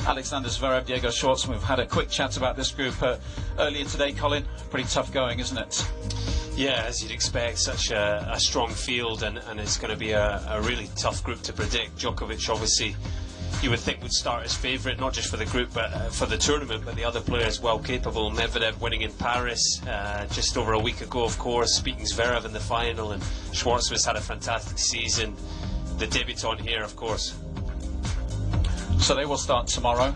Alexander Zverev, Diego Schwartzman. We've had a quick chat about this group earlier today, Colin. Pretty tough going, isn't it? Yeah, as you'd expect, such a strong field, and it's going to be a really tough group to predict. Djokovic, obviously, you would think would start as favourite, not just for the group but for the tournament, but the other players well capable. Medvedev winning in Paris just over a week ago, of course, beating Zverev in the final, and Schwartzman's had a fantastic season. The debutant here, of course. So they will start tomorrow.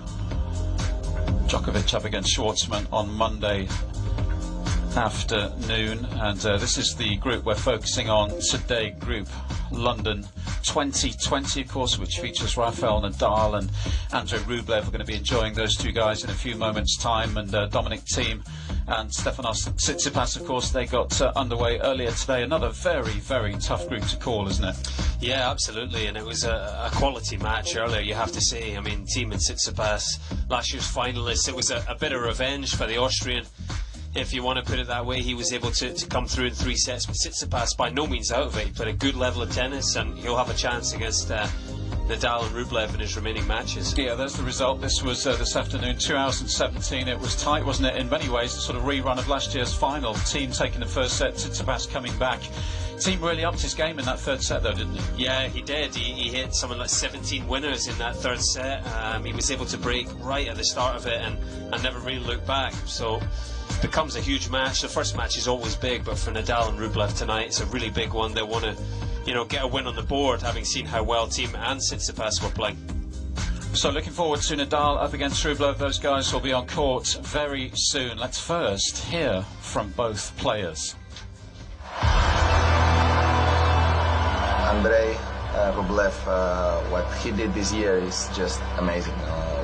Djokovic up against Schwartzman on Monday afternoon, and this is the group we're focusing on today, Group London 2020, of course, which features Rafael, Nadal and Andrei Rublev. We're going to be enjoying those two guys in a few moments' time, and Dominic Thiem and Stefanos Tsitsipas, of course, they got underway earlier today. Another very, very tough group to call, isn't it? Yeah, absolutely, and it was a quality match earlier, you have to say. I mean, Thiem and Tsitsipas, last year's finalists, it was a bit of revenge for the Austrian, if you want to put it that way. He was able to come through in 3 sets, but Tsitsipas by no means out of it. He played a good level of tennis, and he'll have a chance against Nadal and Rublev in his remaining matches. Yeah, there's the result. This was this afternoon, 2 hours and 17. It was tight, wasn't it? In many ways, a sort of rerun of last year's final. Thiem taking the first set, Tsitsipas coming back. Thiem really upped his game in that third set, though, didn't he? Yeah, he did. He hit something like 17 winners in that third set. He was able to break right at the start of it and never really look back. So becomes a huge match. The first match is always big, but for Nadal and Rublev tonight, it's a really big one. They want to, get a win on the board, having seen how well Thiem and Tsitsipas were playing. So looking forward to Nadal up against Rublev. Those guys will be on court very soon. Let's first hear from both players. Andrei Rublev, what he did this year is just amazing.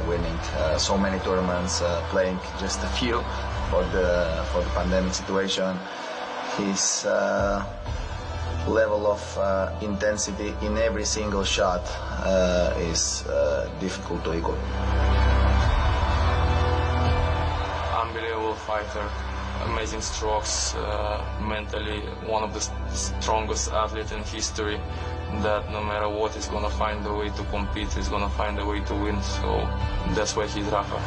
Winning so many tournaments, playing just a few for the pandemic situation. His level of intensity in every single shot is difficult to equal. Unbelievable fighter, amazing strokes, mentally one of the strongest athletes in history, that no matter what, he's gonna find a way to compete, he's gonna find a way to win. So that's why he's Rafa.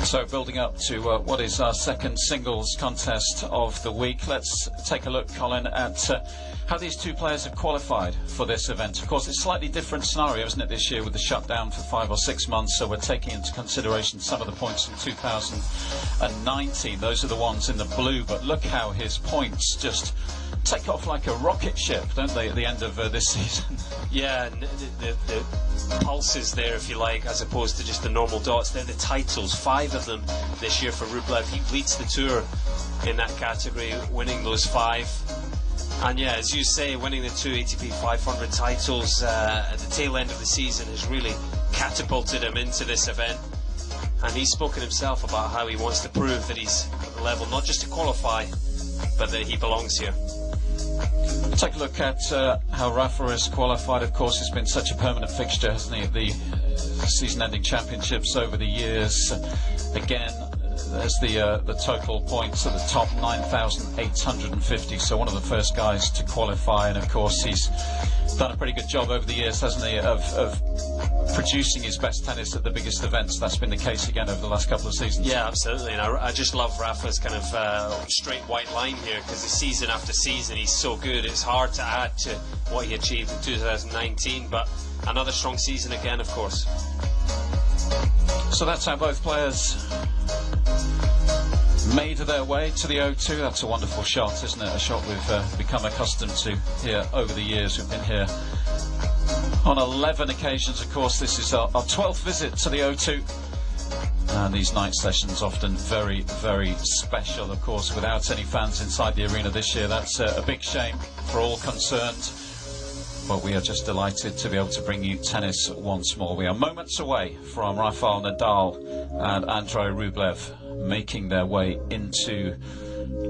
So building up to what is our second singles contest of the week, let's take a look, Colin, at how these two players have qualified for this event. Of course, it's a slightly different scenario, isn't it, this year with the shutdown for 5 or 6 months, so we're taking into consideration some of the points in 2019. Those are the ones in the blue, but look how his points just take off like a rocket ship, don't they, at the end of this season? Yeah, the pulses there, if you like, as opposed to just the normal dots. They're the titles, 5 of them this year for Rublev. He leads the tour in that category, winning those 5. And yeah, as you say, winning the 2 ATP 500 titles at the tail end of the season has really catapulted him into this event. And he's spoken himself about how he wants to prove that he's at the level, not just to qualify, but that he belongs here. Take a look at how Rafa has qualified. Of course, he's been such a permanent fixture, hasn't he, at the season-ending championships over the years. Again, there's the total points at the top, 9,850. So one of the first guys to qualify, and of course he's done a pretty good job over the years, hasn't he, of producing his best tennis at the biggest events. That's been the case again over the last couple of seasons. Yeah, absolutely, and I just love Rafa's kind of straight white line here, because season after season he's so good. It's hard to add to what he achieved in 2019, but another strong season again, of course. So that's how both players made their way to the O2. That's a wonderful shot, isn't it? A shot we've become accustomed to here over the years. We've been here on 11 occasions. Of course, this is our 12th visit to the O2. And these night sessions often very, very special, of course, without any fans inside the arena this year. That's a big shame for all concerned. But we are just delighted to be able to bring you tennis once more. We are moments away from Rafael Nadal and Andrei Rublev making their way into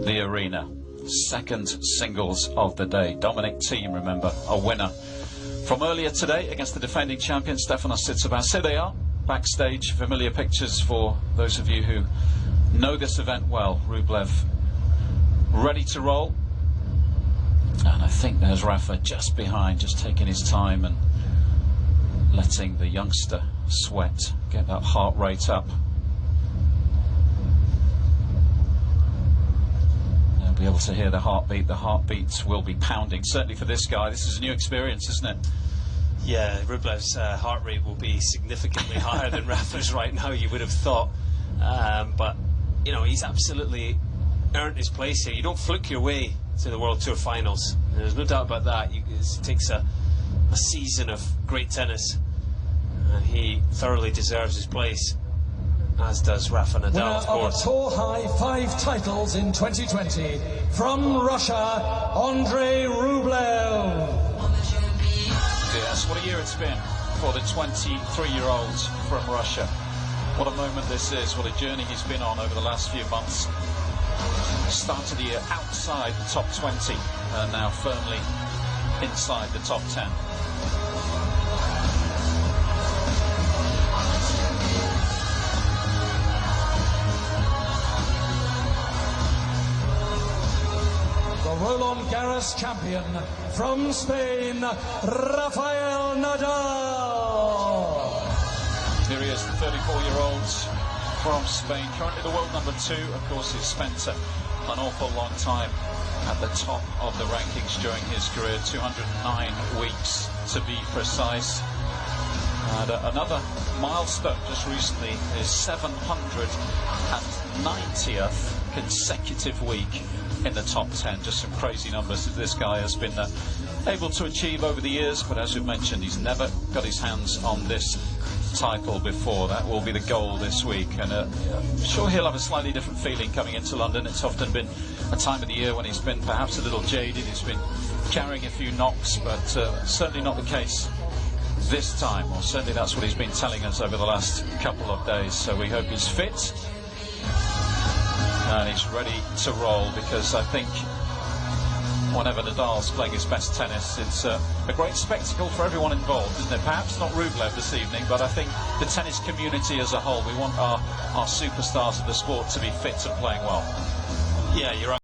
the arena. Second singles of the day. Dominic Thiem, remember, a winner from earlier today against the defending champion Stefanos Tsitsipas. Here they are, backstage, familiar pictures for those of you who know this event well. Rublev ready to roll. And I think there's Rafa just behind, just taking his time and letting the youngster sweat, get that heart rate up. They'll be able to hear the heartbeat. The heartbeats will be pounding. Certainly for this guy, this is a new experience, isn't it? Yeah, Rublev's heart rate will be significantly higher than Rafa's right now, you would have thought. But, you know, he's absolutely earned his place here. You don't fluke your way to the World Tour finals. There's no doubt about that. It takes a season of great tennis, and he thoroughly deserves his place, as does Rafa Nadal, of course. Winner of a tour-high 5 titles in 2020, from Russia, Andrei Rublev. Yes, what a year it's been for the 23-year-old from Russia. What a moment this is, what a journey he's been on over the last few months. Started the year outside the top 20 and now firmly inside the top 10. The Roland Garros champion from Spain, Rafael Nadal. Here he is, the 34-year-old from Spain, currently the world number 2. Of course, he's spent an awful long time at the top of the rankings during his career, 209 weeks to be precise. And another milestone just recently, his 790th consecutive week in the top 10. Just some crazy numbers that this guy has been able to achieve over the years, but as we've mentioned, he's never got his hands on this title before. That will be the goal this week, and I'm sure he'll have a slightly different feeling coming into London. It's often been a time of the year when he's been perhaps a little jaded, he's been carrying a few knocks, but certainly not the case this time, or certainly that's what he's been telling us over the last couple of days. So we hope he's fit and he's ready to roll, because I think whenever Nadal's playing his best tennis, it's a great spectacle for everyone involved, isn't it? Perhaps not Rublev this evening, but I think the tennis community as a whole, we want our superstars of the sport to be fit and playing well. Yeah, you're right.